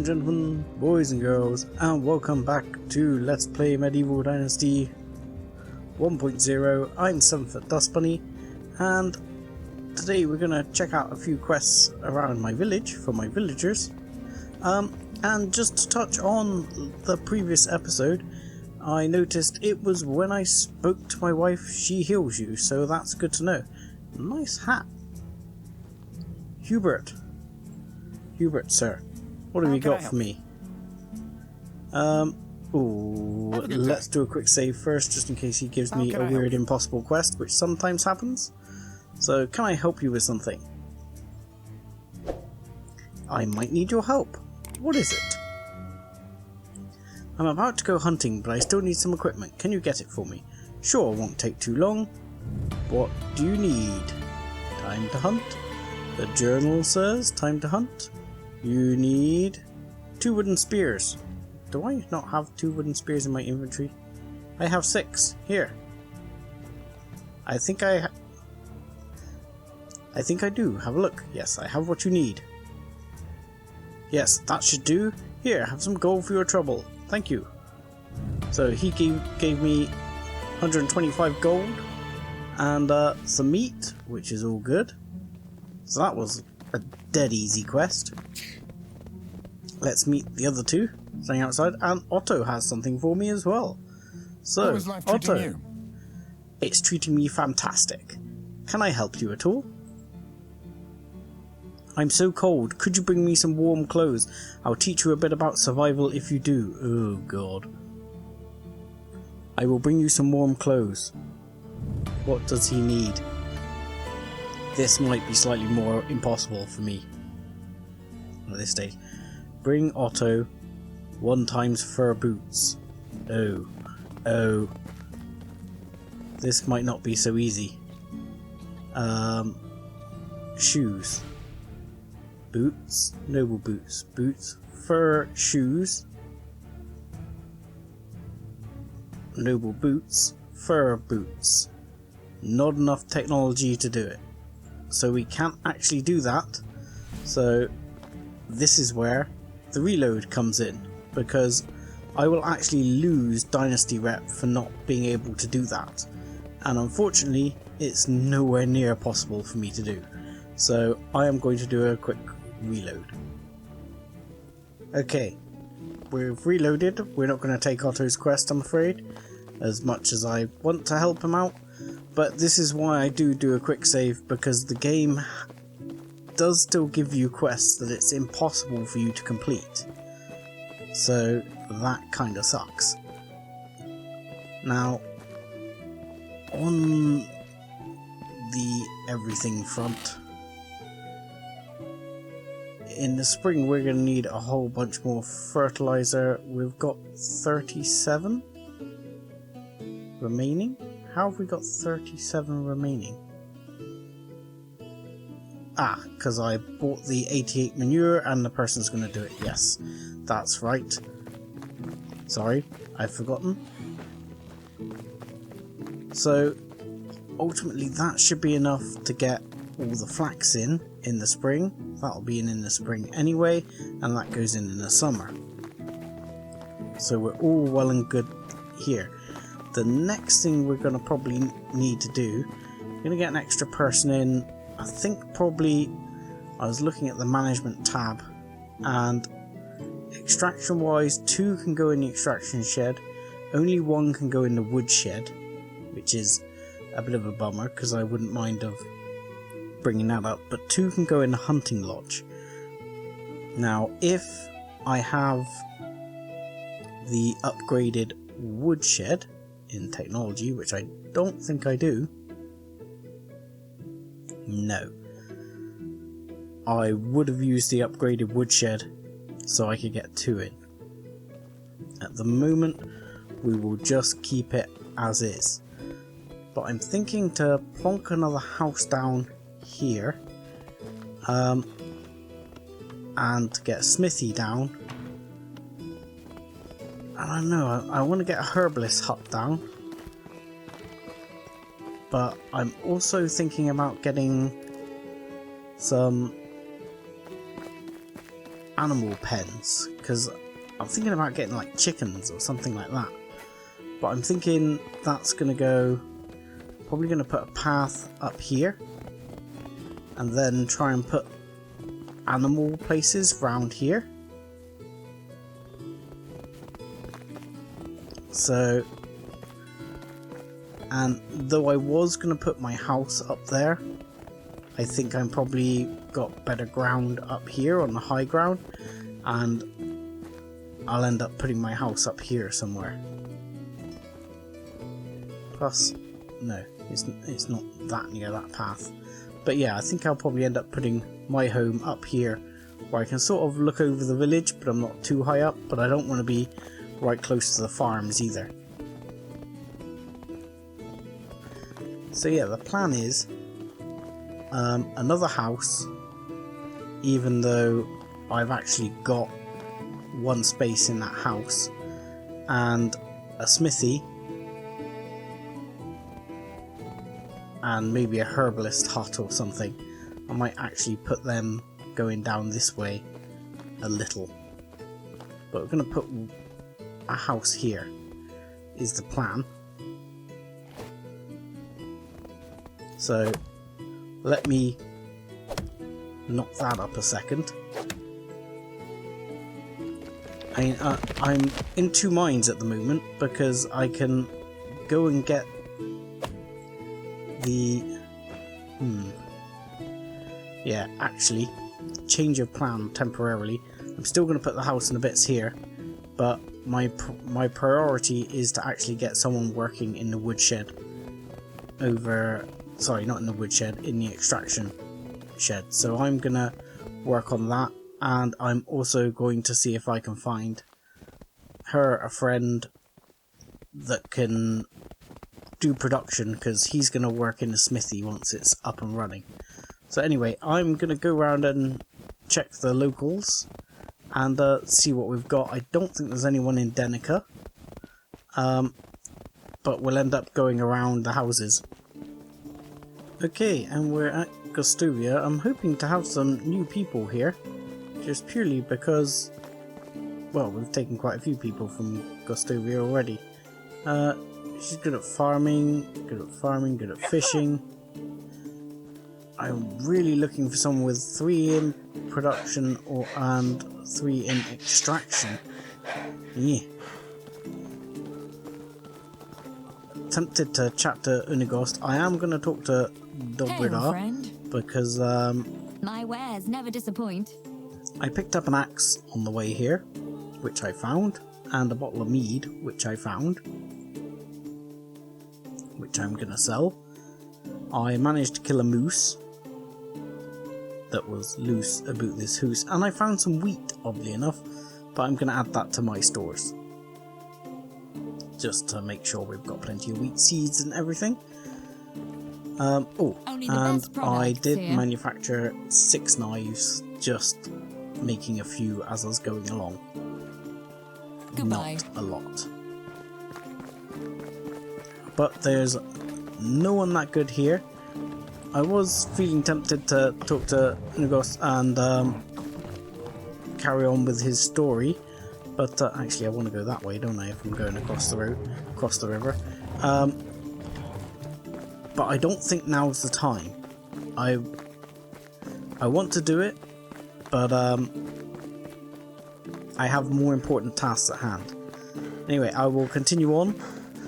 and gentlemen, boys and girls, and welcome back to Let's Play Medieval Dynasty 1.0. I'm 7foot Dust Bunny, and today we're gonna check out a few quests around my village for my villagers. And just to touch on the previous episode, I noticed it was when I spoke to my wife, she heals you, so that's good to know. Nice hat. Hubert, sir, what have you got for me? Let's do a quick save first, just in case he gives me a weird impossible quest, which sometimes happens. So, can I help you with something? I might need your help. What is it? I'm about to go hunting, but I still need some equipment. Can you get it for me? Sure, won't take too long. What do you need? Time to hunt. The journal says time to hunt. You need 2 wooden spears. Do I not have 2 wooden spears in my inventory? I have 6. Here. I think I do. Have a look. Yes, I have what you need. Yes, that should do. Here, have some gold for your trouble. Thank you. So he gave me 125 gold and some meat, which is all good. So that was a dead easy quest. Let's meet the other 2 staying outside, and Otto has something for me as well. So, Otto, it's treating me fantastic. Can I help you at all? I'm so cold. Could you bring me some warm clothes? I'll teach you a bit about survival if you do. Oh god. I will bring you some warm clothes. What does he need? This might be slightly more impossible for me at this stage. Bring Otto 1 times fur boots. Oh. This might not be so easy. Shoes. Boots. Noble boots. Boots. Fur shoes. Noble boots. Fur boots. Not enough technology to do it. So we can't actually do that. So this is where the reload comes in, because I will actually lose Dynasty Rep for not being able to do that. And unfortunately, it's nowhere near possible for me to do. So I am going to do a quick reload. Okay, we've reloaded. We're not going to take Otto's quest, I'm afraid, as much as I want to help him out. But this is why I do a quick save, because the game does still give you quests that it's impossible for you to complete. So that kind of sucks. Now, on the everything front, in the spring we're going to need a whole bunch more fertilizer. We've got 37 remaining. How have we got 37 remaining? Because I bought the 88 manure and the person's going to do it. Yes, that's right. Sorry, I've forgotten. So, ultimately that should be enough to get all the flax in the spring. That'll be in the spring anyway, and that goes in the summer. So we're all well and good here. The next thing we're going to probably need to do, we're going to get an extra person in. I think probably, I was looking at the management tab, and extraction wise 2 can go in the extraction shed, only 1 can go in the wood shed, which is a bit of a bummer because I wouldn't mind of bringing that up, but 2 can go in the hunting lodge. Now if I have the upgraded wood shed in technology, which I don't think I do, no, I would have used the upgraded woodshed so I could get 2 in. At the moment we will just keep it as is, but I'm thinking to plonk another house down here, and to get a smithy down. I don't know, I want to get a herbalist hut down, but I'm also thinking about getting some animal pens, because I'm thinking about getting like chickens or something like that. But I'm thinking that's going to go, probably going to put a path up here, and then try and put animal places around here. So, and though I was going to put my house up there, I think I'm probably got better ground up here on the high ground, and I'll end up putting my house up here somewhere. Plus, no, it's not that near that path. But yeah, I think I'll probably end up putting my home up here, where I can sort of look over the village, but I'm not too high up, but I don't want to be right close to the farms either. So yeah, the plan is another house, even though I've actually got one space in that house, and a smithy, and maybe a herbalist hut or something. I might actually put them going down this way a little, but we're going to put a house here is the plan. So let me knock that up a second. I'm in two minds at the moment, because I can go and get the yeah, actually change of plan temporarily. I'm still going to put the house and the bits here, but my priority is to actually get someone working in the woodshed over, sorry, not in the woodshed, in the extraction shed. So I'm gonna work on that, and I'm also going to see if I can find her a friend that can do production, because he's gonna work in the smithy once it's up and running. So anyway, I'm gonna go around and check the locals and see what we've got. I don't think there's anyone in Denica, but we'll end up going around the houses. Okay, and we're at Gostovia. I'm hoping to have some new people here, just purely because, well, we've taken quite a few people from Gostovia already. She's good at farming, good at fishing. I'm really looking for someone with 3 in production and 3 in extraction. Yeah. Tempted to chat to Unigost. I am going to talk to Dobrida, because my wares never disappoint. I picked up an axe on the way here, which I found, and a bottle of mead, which I found, which I'm going to sell. I managed to kill a moose that was loose about this house, and I found some wheat, oddly enough, but I'm going to add that to my stores, just to make sure we've got plenty of wheat seeds and everything. And I did manufacture 6 knives, just making a few as I was going along. Goodbye. Not a lot. But there's no one that good here. I was feeling tempted to talk to Nugos and carry on with his story, but actually I want to go that way, don't I, if I'm going across the road, across the river. But I don't think now's the time. I want to do it, but I have more important tasks at hand. Anyway, I will continue on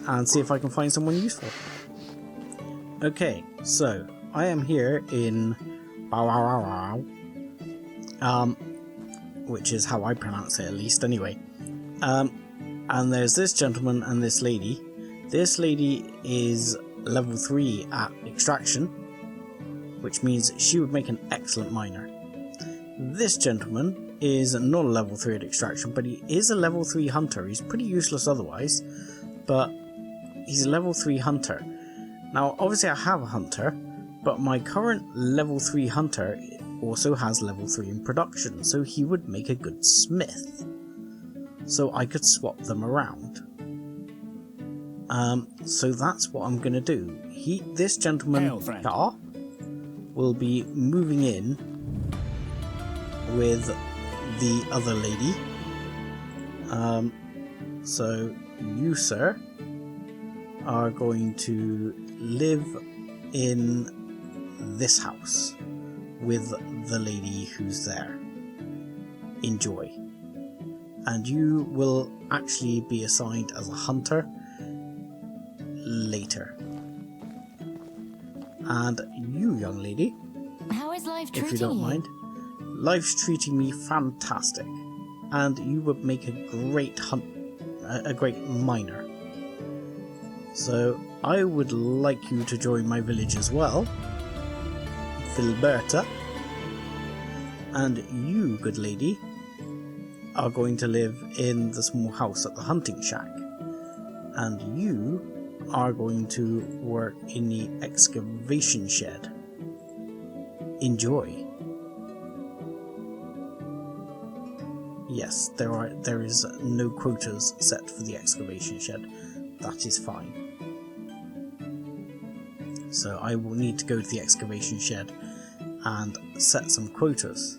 and see if I can find someone useful. Okay, so I am here in which is how I pronounce it, at least, anyway. And there's this gentleman and this lady. This lady is level 3 at extraction, which means she would make an excellent miner. This gentleman is not a level 3 at extraction, but he is a level 3 hunter. He's pretty useless otherwise, but he's a level 3 hunter. Now, obviously I have a hunter, but my current level 3 hunter also has level 3 in production, so he would make a good smith. So I could swap them around. So that's what I'm gonna do. This gentleman will be moving in with the other lady. So you, sir, are going to live in this house with the lady who's there. Enjoy. And you will actually be assigned as a hunter later. And you, young lady, How is life if treating you don't you? mind, life's treating me fantastic, and you would make a great a great miner. So I would like you to join my village as well, Filberta. And you, good lady, are going to live in the small house at the hunting shack. And you are going to work in the excavation shed. Enjoy. Yes, there is no quotas set for the excavation shed. That is fine. So I will need to go to the excavation shed and set some quotas.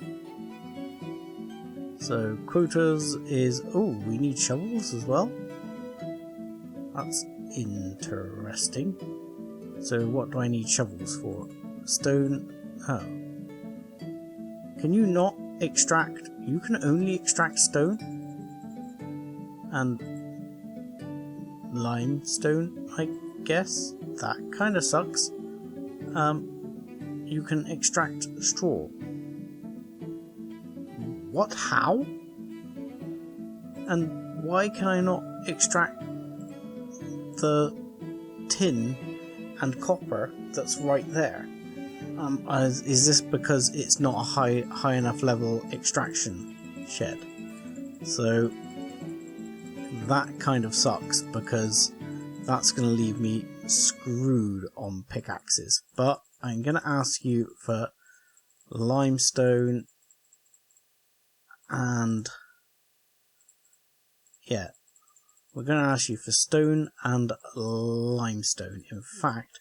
So quotas is... oh, we need shovels as well. That's interesting. So what do I need shovels for? Stone... oh. Can you not extract... you can only extract stone? And limestone, I guess? That kind of sucks. You can extract straw. What? How? And why can I not extract the tin and copper that's right there? Is this because it's not a high enough level extraction shed? So that kind of sucks, because that's going to leave me screwed on pickaxes. But I'm going to ask you for limestone and... yeah, we're going to ask you for stone and limestone. In fact,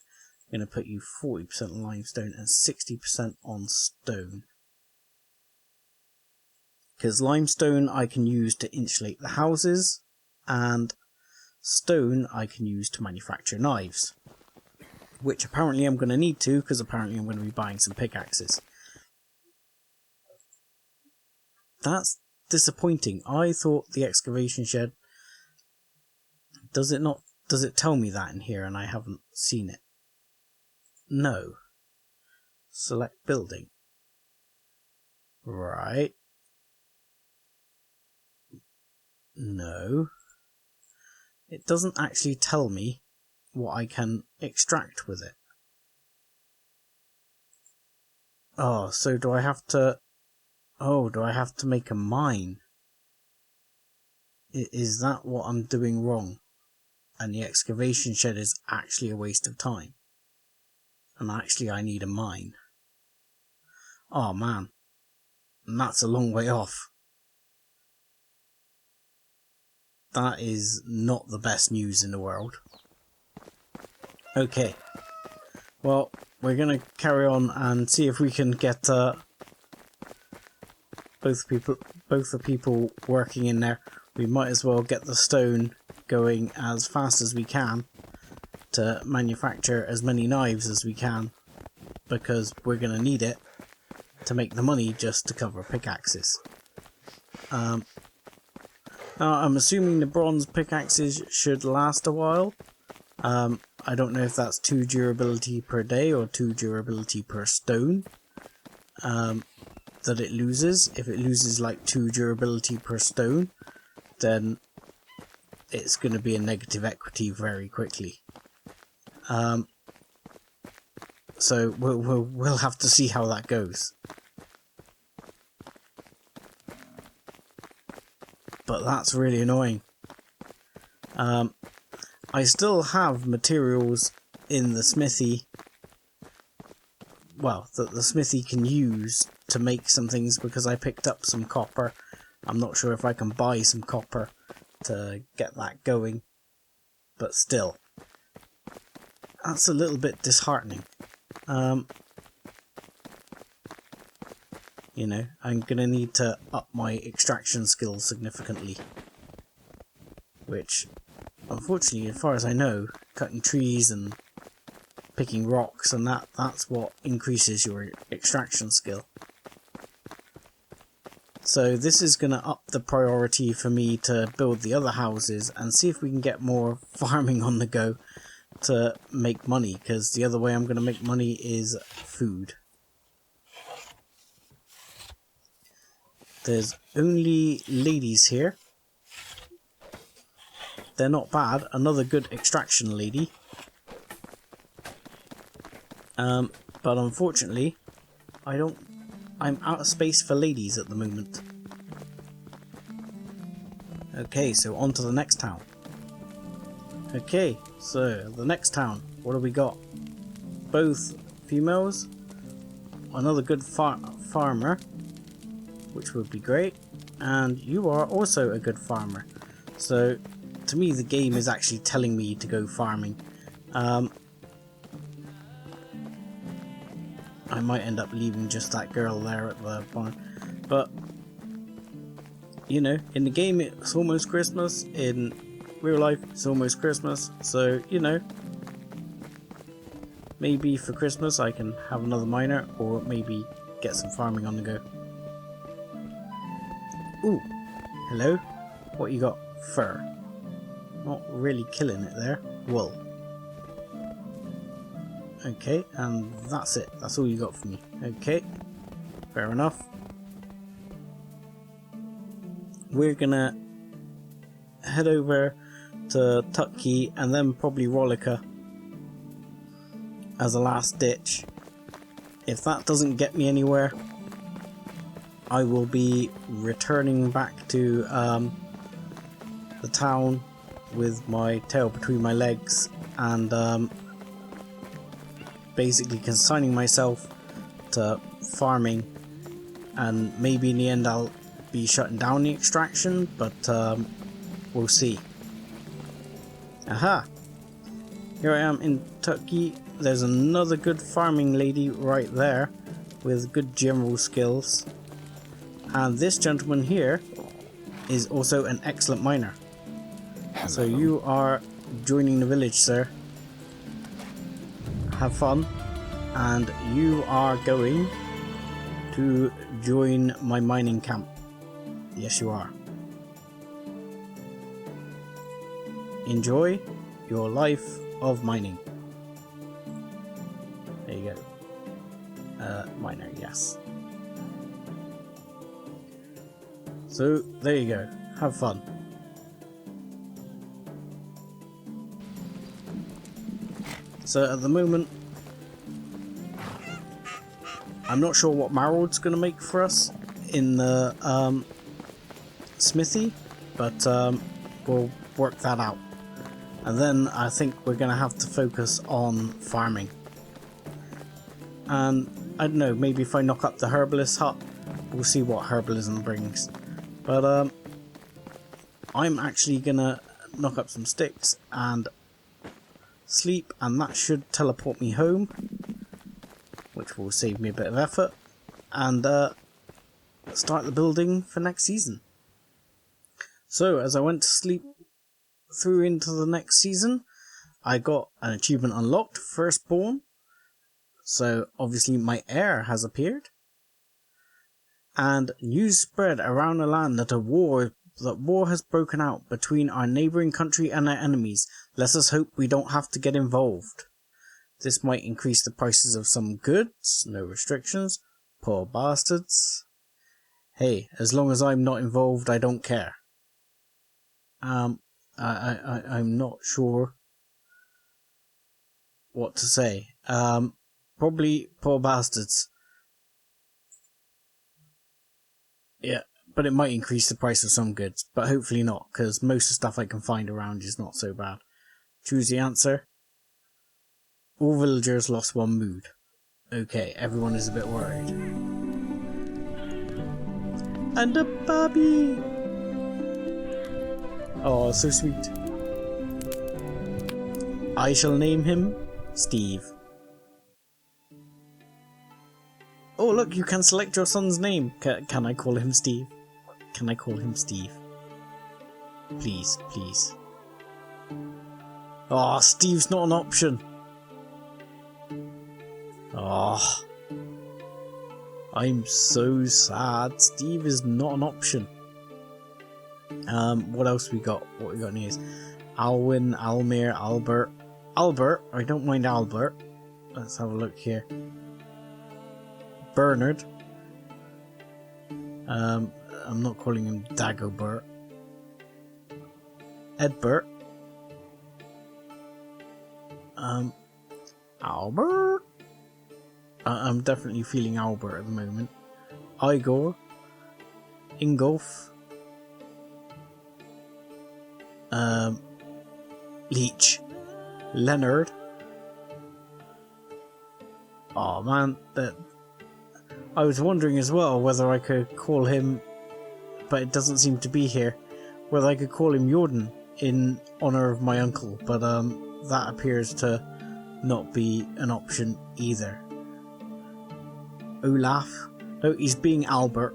I'm going to put you 40% limestone and 60% on stone. Because limestone I can use to insulate the houses, and stone I can use to manufacture knives. Which apparently I'm going to need to, because apparently I'm going to be buying some pickaxes. That's disappointing. I thought the excavation shed... does it tell me that in here and I haven't seen it? No. Select building. Right. No. It doesn't actually tell me what I can extract with it. Oh, so do I have to... oh, do I have to make a mine? Is that what I'm doing wrong? And the excavation shed is actually a waste of time? And actually I need a mine? Oh man. And that's a long way off. That is not the best news in the world. Okay. Well, we're going to carry on and see if we can get both the people working in there. We might as well get the stone going as fast as we can to manufacture as many knives as we can, because we're going to need it to make the money just to cover pickaxes. Now I'm assuming the bronze pickaxes should last a while. I don't know if that's 2 durability per day or 2 durability per stone that it loses. If it loses like 2 durability per stone, then it's going to be a negative equity very quickly. So we'll have to see how that goes. But that's really annoying. I still have materials in the smithy, well, that the smithy can use to make some things, because I picked up some copper. I'm not sure if I can buy some copper to get that going, but still, that's a little bit disheartening. You know, I'm going to need to up my extraction skills significantly. Which, unfortunately, as far as I know, cutting trees and picking rocks and that's what increases your extraction skill. So this is going to up the priority for me to build the other houses and see if we can get more farming on the go to make money, because the other way I'm going to make money is food. There's only ladies here. They're not bad. Another good extraction lady. But unfortunately, I'm out of space for ladies at the moment. Okay, so on to the next town. Okay, so the next town. What do we got? Both females. Another good farmer, which would be great. And you are also a good farmer. So, to me, the game is actually telling me to go farming. I might end up leaving just that girl there at the barn. But, you know, in the game it's almost Christmas. In real life it's almost Christmas. So, you know, maybe for Christmas I can have another miner, or maybe get some farming on the go. Ooh, hello. What you got? Fur. Not really killing it there. Wool. Okay, and that's it. That's all you got for me. Okay, fair enough. We're gonna head over to Tutki and then probably Rollica as a last ditch. If that doesn't get me anywhere, I will be returning back to the town with my tail between my legs and basically consigning myself to farming, and maybe in the end I'll be shutting down the extraction, but we'll see. Aha! Here I am in Turkey. There's another good farming lady right there with good general skills, and this gentleman here is also an excellent miner. Hello. So you are joining the village, sir. Have fun, and you are going to join my mining camp. Yes, you are. Enjoy your life of mining. There you go. Miner, yes. So there you go. Have fun. So at the moment, I'm not sure what Marald's going to make for us in the smithy, but we'll work that out. And then I think we're going to have to focus on farming. And I don't know, maybe if I knock up the herbalist hut, we'll see what herbalism brings. But I'm actually going to knock up some sticks and sleep, and that should teleport me home, which will save me a bit of effort, and start the building for next season. So as I went to sleep through into the next season, I got an achievement unlocked, Firstborn. So obviously my heir has appeared, and news spread around the land that war has broken out between our neighbouring country and our enemies. Let us hope we don't have to get involved. This might increase the prices of some goods. No restrictions. Poor bastards. Hey, as long as I'm not involved, I don't care. I'm not sure what to say. Probably poor bastards. Yeah. But it might increase the price of some goods, but hopefully not, because most of the stuff I can find around is not so bad. Choose the answer. All villagers lost one mood. Okay, everyone is a bit worried. And a puppy! Oh, so sweet. I shall name him Steve. Oh look, you can select your son's name. Can I call him Steve? Can I call him Steve? Please, please. Oh, Steve's not an option. Oh, I'm so sad. Steve is not an option. What else we got? What we got in here is Alwyn, Almir, Albert. Albert, I don't mind Albert. Let's have a look here. Bernard. I'm not calling him Dagobert. Edbert. Albert. I'm definitely feeling Albert at the moment. Igor. Ingolf. Leech. Leonard. Oh man, I was wondering as well whether I could call him, but it doesn't seem to be here, whether I could call him Jordan in honour of my uncle, but that appears to not be an option either. Olaf. No, he's being Albert.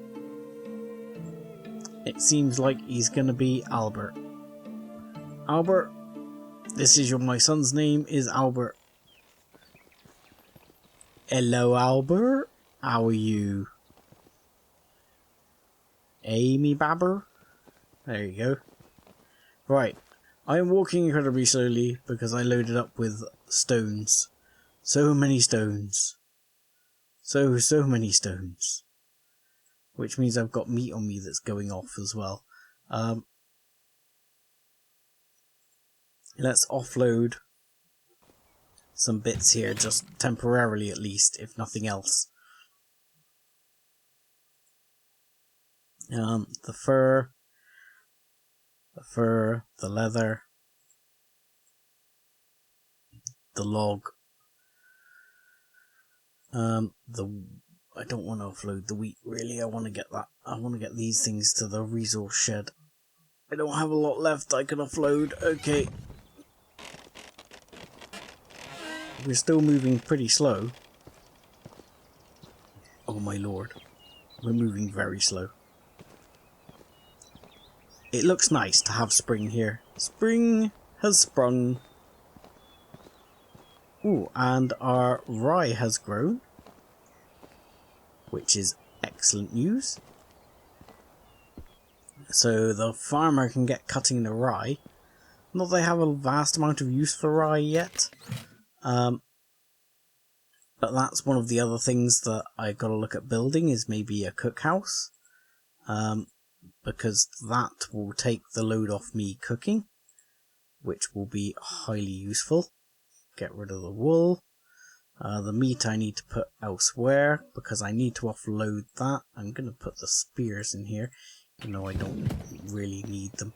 It seems like he's gonna be Albert. Albert, this is my son's name is Albert. Hello, Albert. How are you? Amy Babber? There you go. Right. I am walking incredibly slowly because I loaded up with stones. So many stones. So many stones. Which means I've got meat on me that's going off as well. Let's offload some bits here, just temporarily at least, if nothing else. The fur, the leather, the log. I don't want to offload the wheat really. I want to get that. I want to get these things to the resource shed. I don't have a lot left I can offload. Okay. We're still moving pretty slow. Oh my lord. We're moving very slow. It looks nice to have spring here. Spring has sprung. Ooh, and our rye has grown, which is excellent news. So the farmer can get cutting the rye. Not that they have a vast amount of use for rye yet. But that's one of the other things that I gotta look at building, is maybe a cookhouse. Because that will take the load off me cooking, which will be highly useful. Get rid of the wool. The meat I need to put elsewhere because I need to offload that. I'm going to put the spears in here, even though I don't really need them.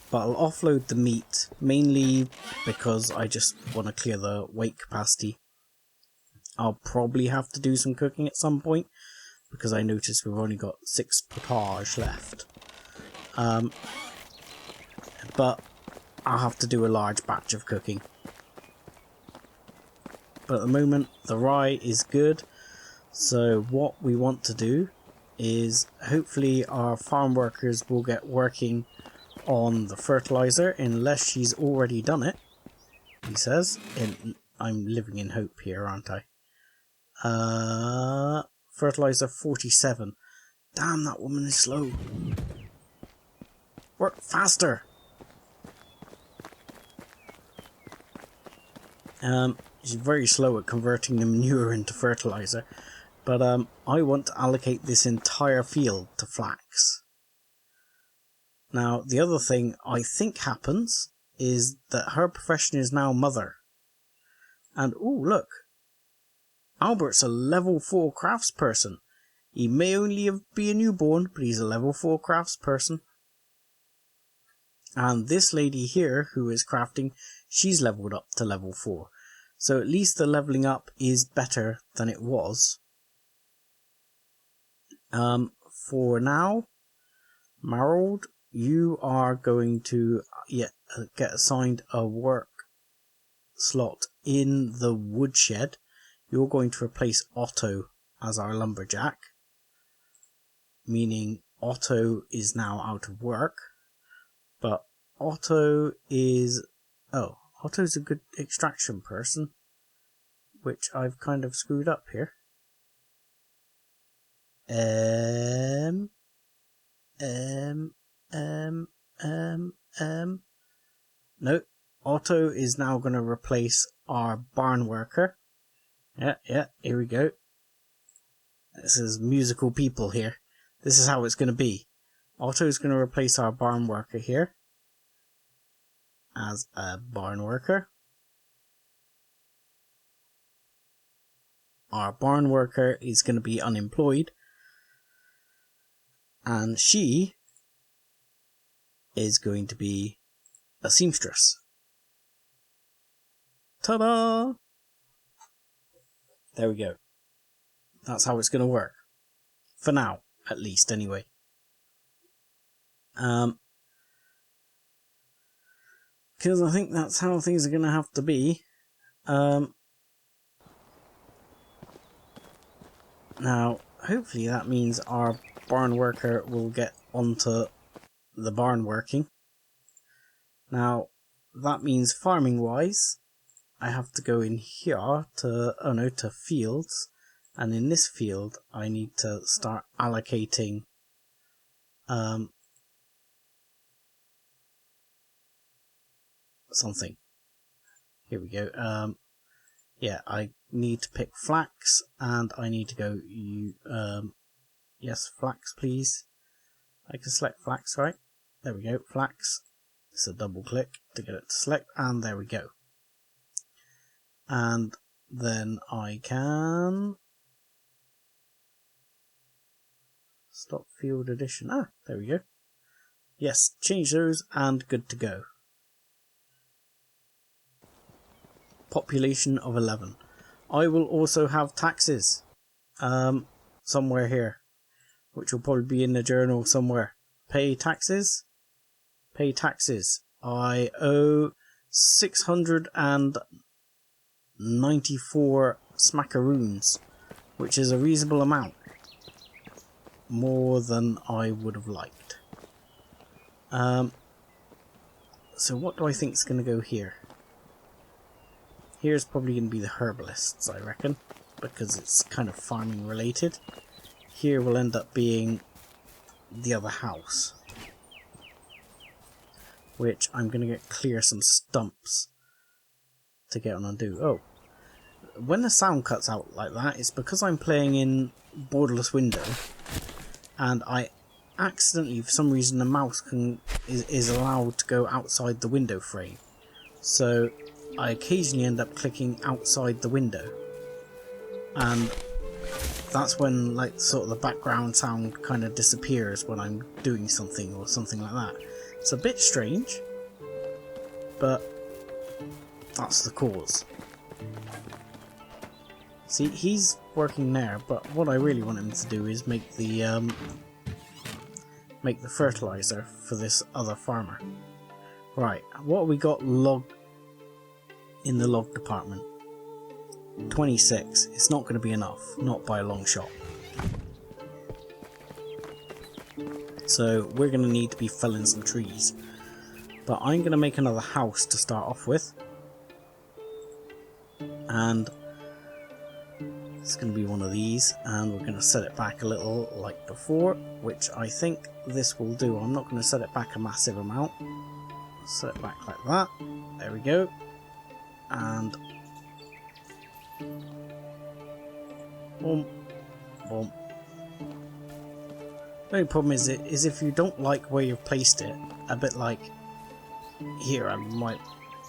But I'll offload the meat mainly because I just want to clear the weight capacity. I'll probably have to do some cooking at some point because I noticed we've only got 6 potage left. But I'll have to do a large batch of cooking. But at the moment the rye is good, so what we want to do is hopefully our farm workers will get working on the fertilizer, unless she's already done it, he says. And I'm living in hope here, aren't I? Fertilizer 47. Damn, that woman is slow. Work faster. She's very slow at converting the manure into fertilizer, but I want to allocate this entire field to flax. Now, the other thing I think happens is that her profession is now mother. And, ooh, look. Albert's a level 4 craftsperson. He may only be a newborn, but he's a level 4 craftsperson. And this lady here, who is crafting, she's leveled up to level 4. So at least the leveling up is better than it was. For now, Marold, you are going to get assigned a work slot in the woodshed, you're going to replace Otto as our lumberjack, meaning Otto is now out of work, but Otto's a good extraction person, which I've kind of screwed up here. No, Otto is now going to replace our barn worker. Yeah, here we go. This is musical people here. This is how it's going to be. Otto is going to replace our barn worker here as a barn worker. Our barn worker is going to be unemployed, and she is going to be a seamstress. Ta-da! There we go. That's how it's going to work. For now, at least, anyway. Because I think that's how things are going to have to be. Now, hopefully that means our barn worker will get onto the barn working. Now, that means farming-wise, I have to go in here to fields, and in this field I need to start allocating something. Here we go. Yeah, I need to pick flax, and I need to go, yes, flax please. I can select flax, right? There we go, flax. It's a double click to get it to select, and there we go. And then I can stop field addition. There we go. Yes, change those and good to go. Population of 11. I will also have taxes somewhere here, which will probably be in the journal somewhere. Pay taxes. Pay taxes. I owe 694 smackaroons, which is a reasonable amount. More than I would have liked. So what do I think is going to go here? Here's probably going to be the herbalists, I reckon, because it's kind of farming related. Here will end up being the other house, which I'm going to clear some stumps to get on and do. Oh, when the sound cuts out like that, it's because I'm playing in borderless window, and I accidentally, for some reason, the mouse is allowed to go outside the window frame. So I occasionally end up clicking outside the window, and that's when, like, sort of the background sound kind of disappears when I'm doing something or something like that. It's a bit strange, but that's the cause. See, he's working there, but what I really want him to do is make the fertilizer for this other farmer. Right, what have we got in the log department? 26. It's not going to be enough, not by a long shot. So we're going to need to be felling some trees. But I'm going to make another house to start off with. And it's going to be one of these, and we're going to set it back a little like before, which I think this will do. I'm not going to set it back a massive amount. Set it back like that. There we go. And boom, boom. The only problem is if you don't like where you've placed it, a bit like here, I might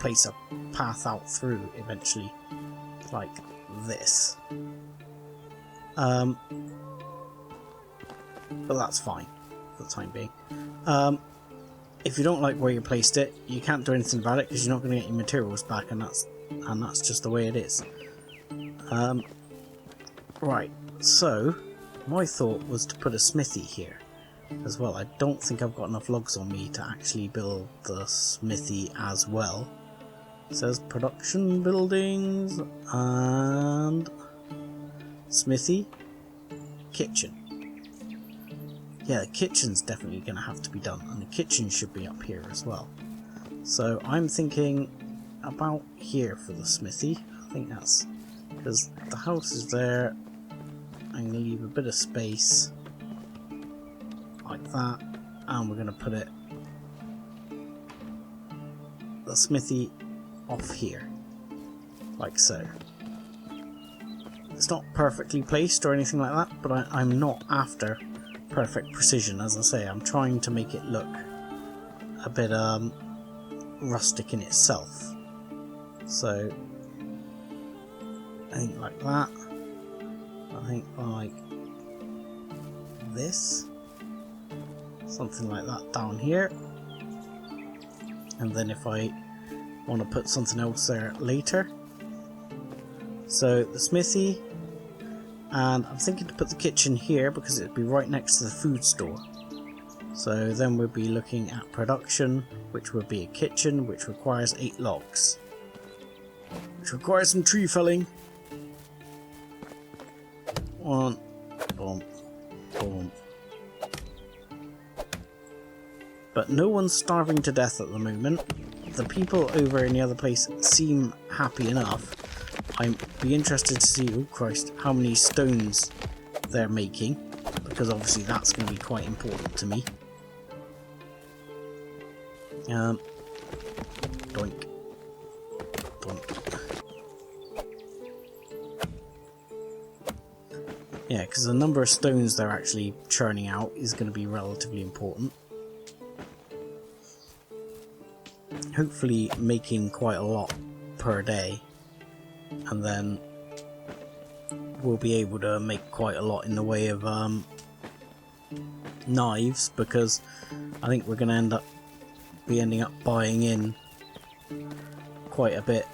place a path out through eventually, like this. But that's fine for the time being. If you don't like where you placed it, you can't do anything about it because you're not going to get your materials back, and that's just the way it is. Right, so my thought was to put a smithy here as well. I don't think I've got enough logs on me to actually build the smithy as well. It says production buildings and smithy, kitchen. Yeah, the kitchen's definitely going to have to be done, and the kitchen should be up here as well. So I'm thinking about here for the smithy. I think that's because the house is there. I'm going to leave a bit of space like that, and we're going to put the smithy off here, like so. It's not perfectly placed or anything like that, but I'm not after perfect precision. As I say, I'm trying to make it look a bit rustic in itself. So I think like that. I think like this, something like that down here, and then if I want to put something else there later. So the smithy, and I'm thinking to put the kitchen here because it'd be right next to the food store. So then we'll be looking at production, which would be a kitchen, which requires 8 logs, which requires some tree felling. 1, boom, boom. But no one's starving to death at the moment. The people over in the other place seem happy enough. I'd be interested to see, oh Christ, how many stones they're making, because obviously that's going to be quite important to me. Doink. Doink. Yeah, because the number of stones they're actually churning out is going to be relatively important. Hopefully making quite a lot per day, and then we'll be able to make quite a lot in the way of knives, because I think we're going to ending up buying in quite a bit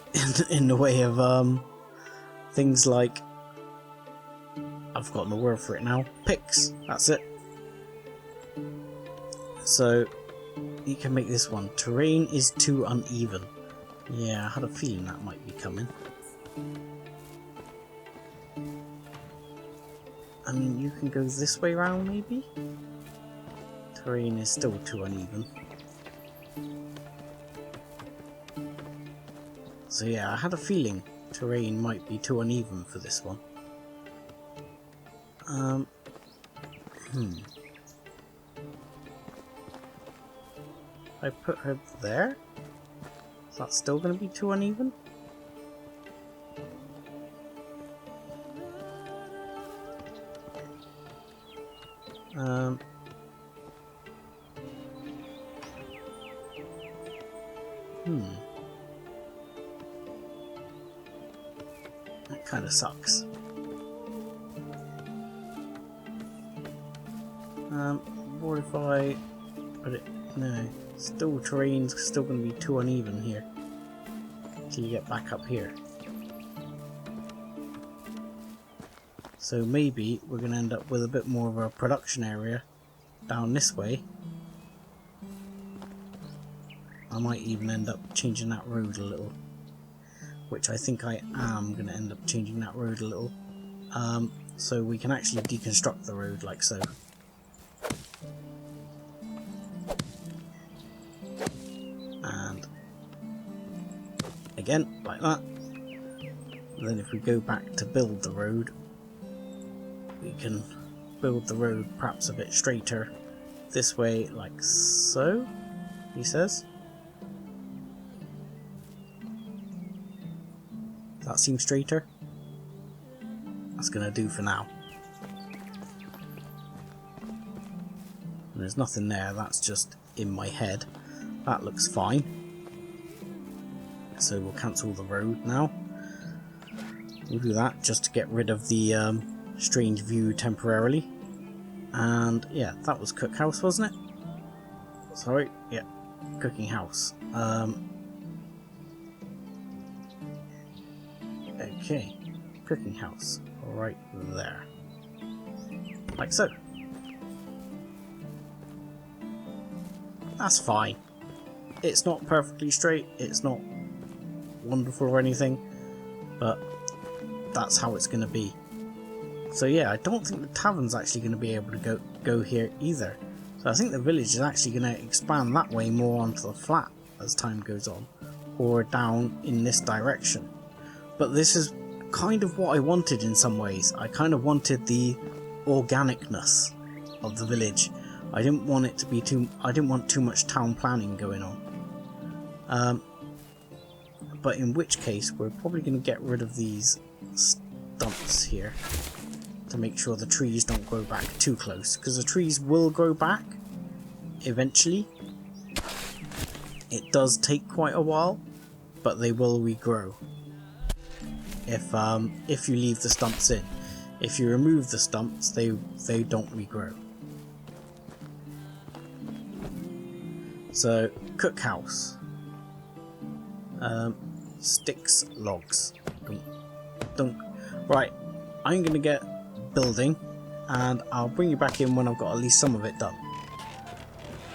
in the way of things like, I've forgotten the word for it now, picks, that's it. So you can make this one. Terrain is too uneven. Yeah, I had a feeling that might be coming. I mean, you can go this way round maybe? Terrain is still too uneven. So yeah, I had a feeling terrain might be too uneven for this one. I put her there? Is that still going to be too uneven? That kind of sucks. What if I put it? No, still terrain's still going to be too uneven here till you get back up here. So maybe we're going to end up with a bit more of a production area down this way. I might even end up changing that road a little, which I think I am going to end up changing that road a little, so we can actually deconstruct the road like so. And again, like that. And then if we go back to build the road, we can build the road perhaps a bit straighter this way, like so, he says. That seems straighter. That's gonna do for now. And there's nothing there, that's just in my head. That looks fine. So we'll cancel the road now. We'll do that just to get rid of the strange view temporarily. And yeah, that was cookhouse, wasn't it? Sorry, yeah, cooking house. Okay, cooking house, right there, like so. That's fine. It's not perfectly straight, it's not wonderful or anything, but that's how it's going to be. So yeah, I don't think the tavern's actually going to be able to go here either. So I think the village is actually going to expand that way more onto the flat as time goes on, or down in this direction. But this is kind of what I wanted in some ways. I kind of wanted the organicness of the village. I didn't want it to be I didn't want too much town planning going on. But in which case, we're probably going to get rid of these stumps here to make sure the trees don't grow back too close, because the trees will grow back eventually. It does take quite a while, but they will regrow if you leave the stumps in. If you remove the stumps, they don't regrow. So, cookhouse. Sticks, logs. Dunk, dunk. Right, I'm gonna get building, and I'll bring you back in when I've got at least some of it done.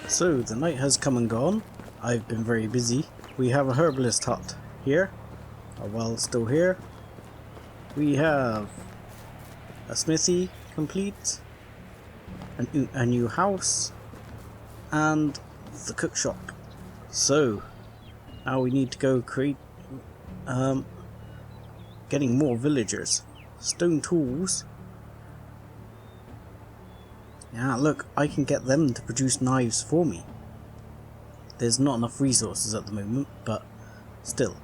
So, the night has come and gone. I've been very busy. We have a herbalist hut here. A well still here. We have a smithy complete, a new house, and the cook shop. So now we need to go create getting more villagers. Stone tools. Yeah, look, I can get them to produce knives for me. There's not enough resources at the moment, but still.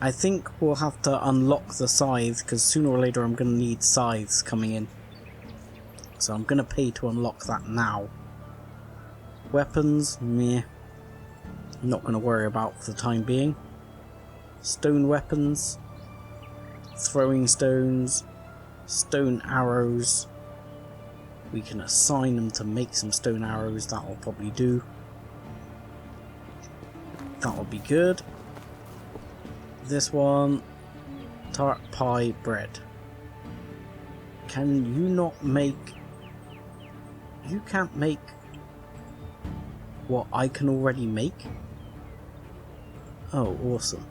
I think we'll have to unlock the scythe, because sooner or later I'm going to need scythes coming in. So I'm going to pay to unlock that now. Weapons, meh. I'm not going to worry about for the time being. Stone weapons. Throwing stones. Stone arrows. We can assign them to make some stone arrows, that will probably do. That will be good. This one, tart pie bread. Can you not make... You can't make what I can already make? Oh, awesome.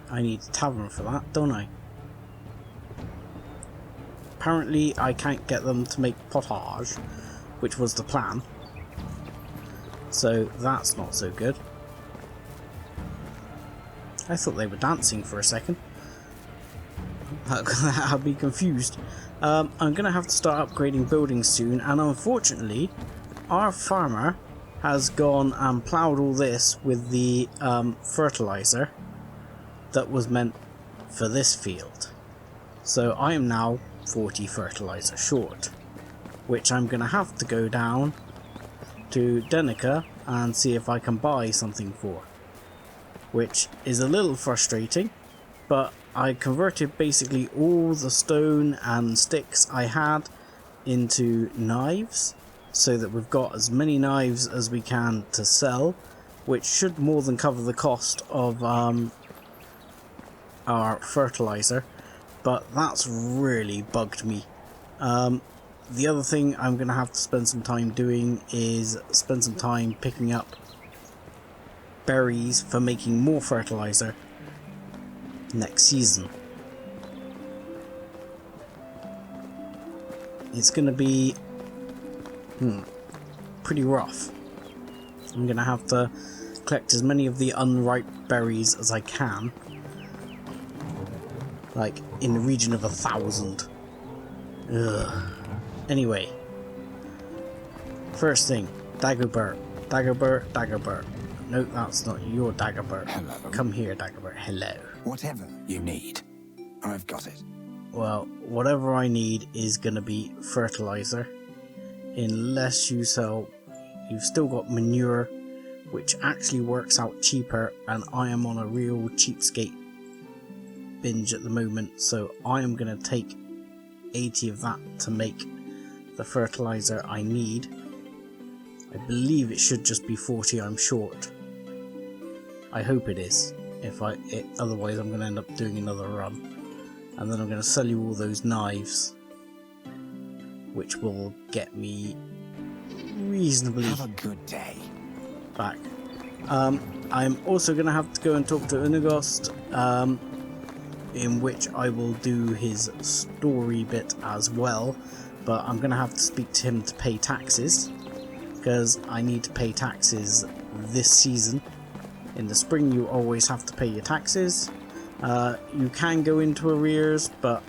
I need a tavern for that, don't I? Apparently I can't get them to make pottage, which was the plan. So that's not so good. I thought they were dancing for a second. I'll be confused. I'm going to have to start upgrading buildings soon, and unfortunately our farmer has gone and ploughed all this with the fertilizer that was meant for this field. So I am now 40 fertilizer short, which I'm going to have to go down to Denica and see if I can buy something for, which is a little frustrating, but I converted basically all the stone and sticks I had into knives, so that we've got as many knives as we can to sell, which should more than cover the cost of our fertilizer, but that's really bugged me. The other thing I'm going to have to spend some time doing is spend some time picking up berries for making more fertilizer next season. It's going to be pretty rough. I'm going to have to collect as many of the unripe berries as I can, like in the region of 1,000. Ugh. Anyway, first thing, Dagobert. Dagobert, Dagobert. No, that's not your Dagobert. Hello. Come here, Dagobert. Hello. Whatever you need, I've got it. Well, whatever I need is going to be fertilizer. Unless you sell... You've still got manure, which actually works out cheaper, and I am on a real cheapskate binge at the moment, so I am going to take 80 of that to make the fertilizer I need. I believe it should just be 40 I'm short. I hope it is. Otherwise I'm going to end up doing another run. And then I'm going to sell you all those knives, which will get me reasonably Have a good day. back. I'm also going to have to go and talk to Unagost, in which I will do his story bit as well, but I'm going to have to speak to him to pay taxes, because I need to pay taxes this season. In the spring you always have to pay your taxes. You can go into arrears, but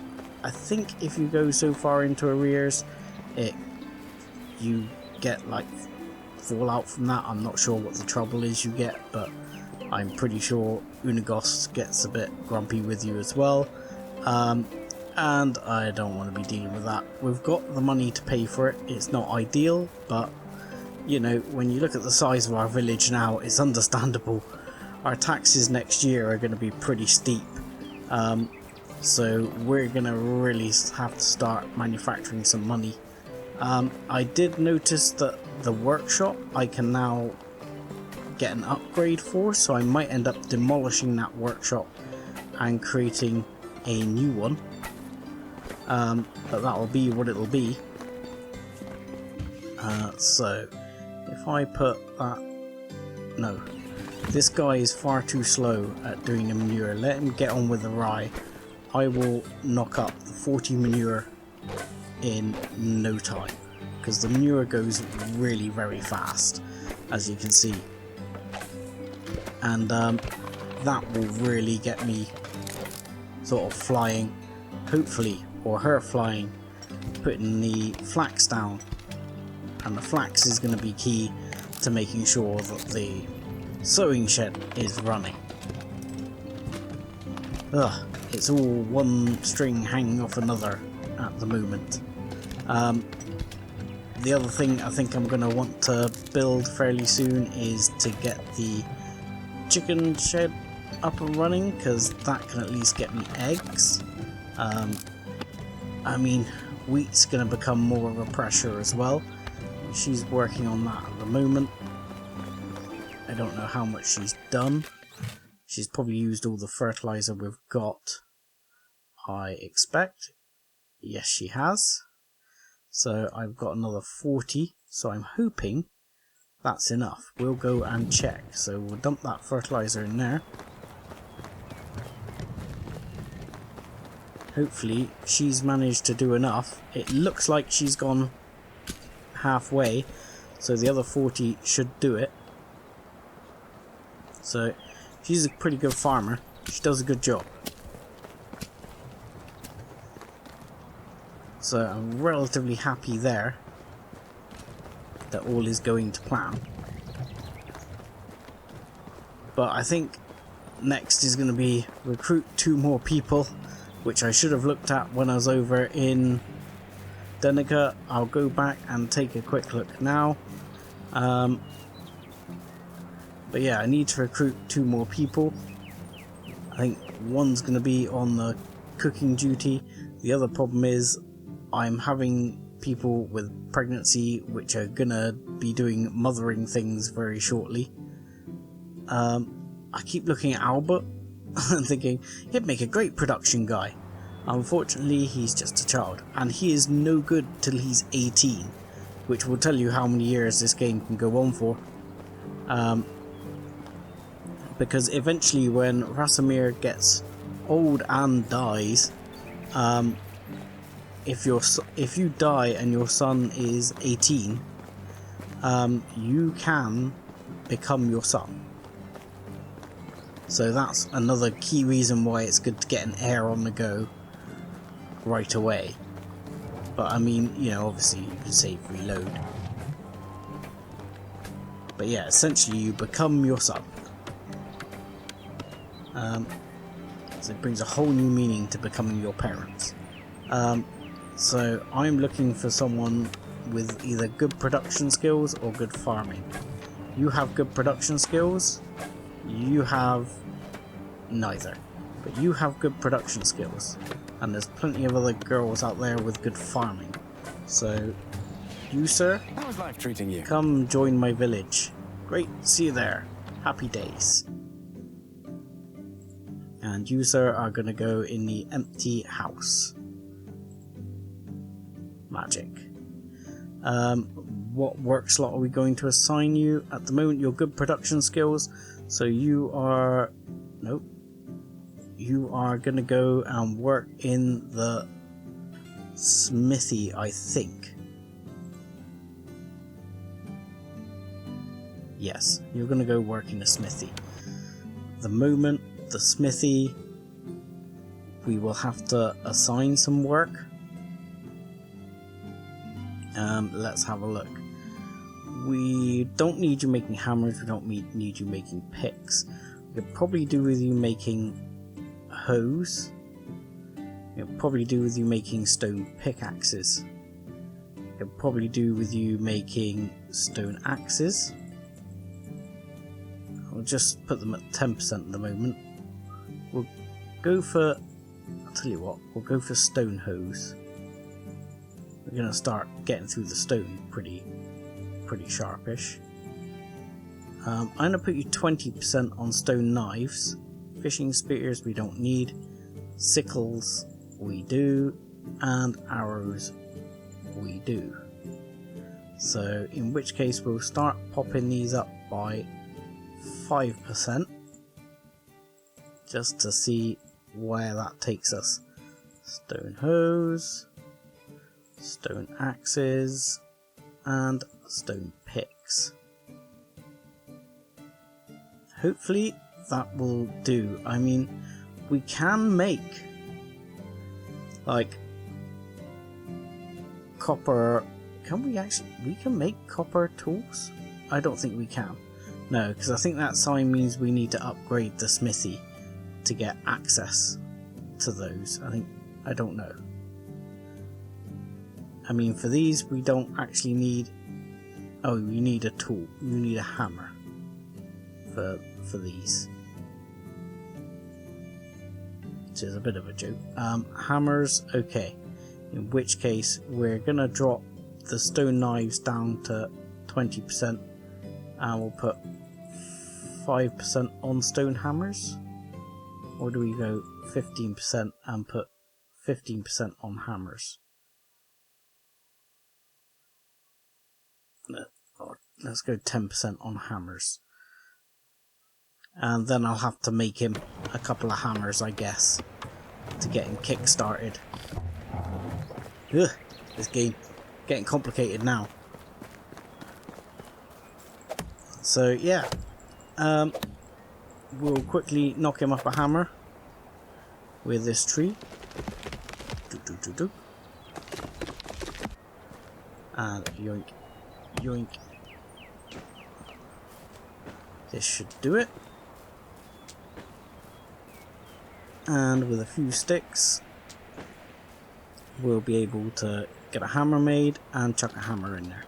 I think if you go so far into arrears, you get like fallout from that. I'm not sure what the trouble is you get, but I'm pretty sure Unagost gets a bit grumpy with you as well, and I don't want to be dealing with that. We've got the money to pay for it. It's not ideal, but you know, when you look at the size of our village now, it's understandable. Our taxes next year are going to be pretty steep, so we're going to really have to start manufacturing some money. I did notice that the workshop I can now get an upgrade for, so I might end up demolishing that workshop and creating a new one, but that'll be what it'll be. So if I put that, no, this guy is far too slow at doing the manure. Let him get on with the rye. I will knock up the 40 manure in no time, because the manure goes really very fast, as you can see, and that will really get me sort of flying, hopefully, or her flying, putting the flax down, and the flax is going to be key to making sure that the sewing shed is running. Ugh, it's all one string hanging off another at the moment. The other thing I think I'm going to want to build fairly soon is to get the chicken shed up and running, because that can at least get me eggs. I mean, wheat's going to become more of a pressure as well. She's working on that at the moment. I don't know how much she's done. She's probably used all the fertilizer we've got, I expect. Yes, she has. So I've got another 40, so I'm hoping that's enough. We'll go and check. So we'll dump that fertilizer in there. Hopefully she's managed to do enough. It looks like she's gone halfway, so the other 40 should do it. So she's a pretty good farmer. She does a good job. So I'm relatively happy there that all is going to plan. But I think next is going to be recruit 2 more people, which I should have looked at when I was over in Denica. I'll go back and take a quick look now. But yeah, I need to recruit 2 more people. I think one's going to be on the cooking duty. The other problem is I'm having people with pregnancy which are going to be doing mothering things very shortly. I keep looking at Albert and thinking he'd make a great production guy. Unfortunately, he's just a child, and he is no good till he's 18, which will tell you how many years this game can go on for. Because eventually when Rasamir gets old and dies, if you die and your son is 18, you can become your son. So that's another key reason why it's good to get an heir on the go right away. But I mean, you know, obviously you can save reload. But yeah, essentially you become your son. So it brings a whole new meaning to becoming your parents. So I'm looking for someone with either good production skills or good farming. You have good production skills. You have neither. But you have good production skills. And there's plenty of other girls out there with good farming. So, you sir, How is life treating you? come join my village. Great, see you there. Happy days. And you sir are going to go in the empty house. Magic. what work slot are we going to assign you? At the moment, you're good production skills, so you are... Nope. You are going to go and work in the smithy, I think. Yes, you're going to go work in the smithy. The moment, the smithy, we will have to assign some work. Let's have a look. We don't need you making hammers, we don't need you making picks. We could probably do with you making hoes. We could probably do with you making stone pickaxes. We could probably do with you making stone axes. I'll just put them at 10% at the moment. We'll go for... I'll tell you what, we'll go for stone hoes. We're going to start getting through the stone pretty sharpish. I'm going to put you 20% on stone knives. Fishing spears we don't need. Sickles we do. And arrows we do. So in which case we'll start popping these up by 5%. Just to see where that takes us. Stone hoes. Stone axes. And stone picks. Hopefully that will do. I mean, we can make like copper. Can we actually? We can make copper tools? I don't think we can. No, because I think that sign means we need to upgrade the smithy to get access to those. I don't know. I mean, for these we don't actually need... Oh, we need a tool. We need a hammer for these. Which is a bit of a joke. Hammers, okay. In which case we're going to drop the stone knives down to 20% and we'll put 5% on stone hammers. Or do we go 15% and put 15% on hammers? Let's go 10% on hammers. And then I'll have to make him a couple of hammers, I guess, to get him kick-started. Ugh, this game getting complicated now. So yeah, we'll quickly knock him up a hammer with this tree. And yoink, yoink. This should do it. And with a few sticks we'll be able to get a hammer made and chuck a hammer in there.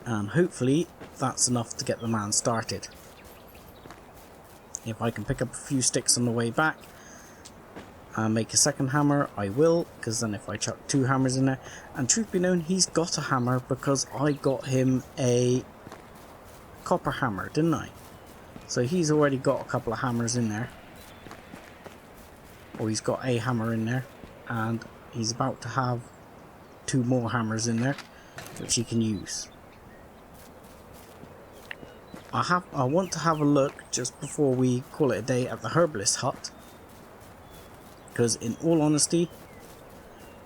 And hopefully that's enough to get the man started. If I can pick up a few sticks on the way back and make a second hammer, I will, because then if I chuck 2 hammers in there, and truth be known, he's got a hammer because I got him a copper hammer, didn't I? So he's already got a couple of hammers in there, or he's got a hammer in there, and he's about to have 2 more hammers in there which he can use. I want to have a look just before we call it a day at the herbalist hut, because in all honesty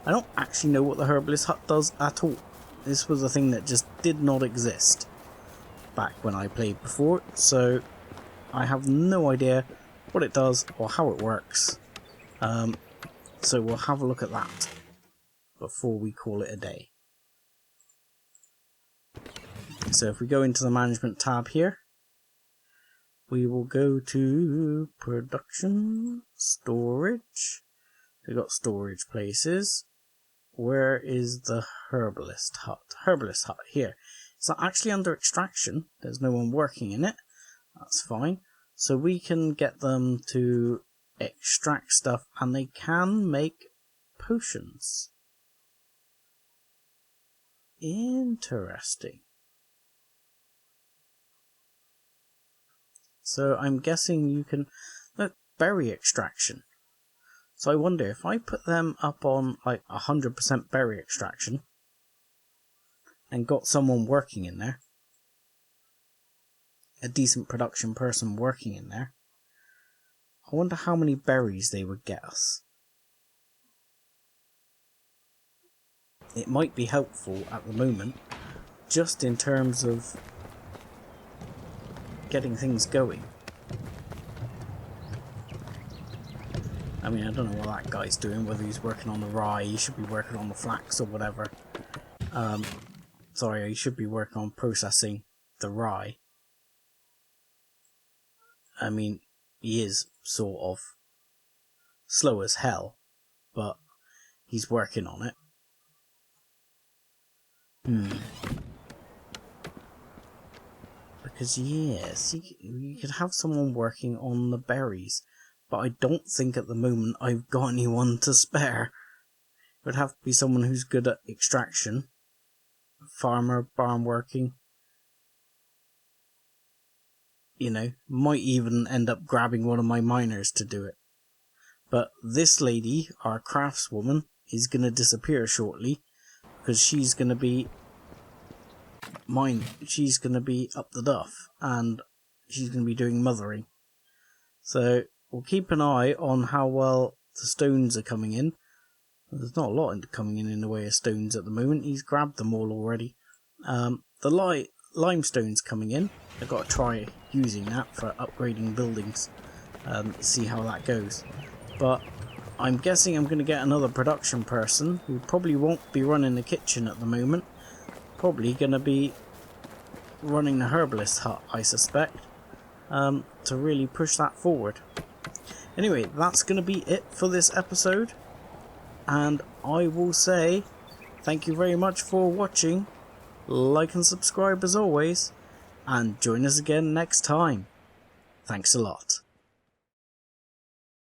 I don't actually know what the herbalist hut does at all. This was a thing that just did not exist back when I played before, so I have no idea what it does or how it works. So we'll have a look at that before we call it a day. So if we go into the management tab here, we will go to production, storage. We've got storage places. Where is the herbalist hut? Herbalist hut here. It's not actually under extraction. There's no one working in it. That's fine. So we can get them to extract stuff, and they can make potions. Interesting. So I'm guessing you can... Look, berry extraction. So I wonder if I put them up on like 100% berry extraction, and got someone working in there, a decent production person working in there, I wonder how many berries they would get us. It might be helpful at the moment, just in terms of getting things going. I mean, I don't know what that guy's doing, whether he's working on the rye, he should be working on the flax or whatever. Sorry, he should be working on processing the rye. I mean, he is sort of slow as hell, but he's working on it. Because yes, you could have someone working on the berries, but I don't think at the moment I've got anyone to spare. It would have to be someone who's good at extraction, farmer, barn working. You know, might even end up grabbing one of my miners to do it. But this lady, our craftswoman, is going to disappear shortly, because she's going to be she's going to be up the duff, and she's going to be doing mothering. So we'll keep an eye on how well the stones are coming in. There's not a lot coming in the way of stones at the moment. He's grabbed them all already. The limestone's coming in. I've got to try using that for upgrading buildings. See how that goes. But I'm guessing I'm going to get another production person who probably won't be running the kitchen at the moment. Probably going to be running the herbalist hut, I suspect, to really push that forward. Anyway, that's going to be it for this episode, and I will say thank you very much for watching. Like and subscribe as always, and join us again next time. Thanks a lot.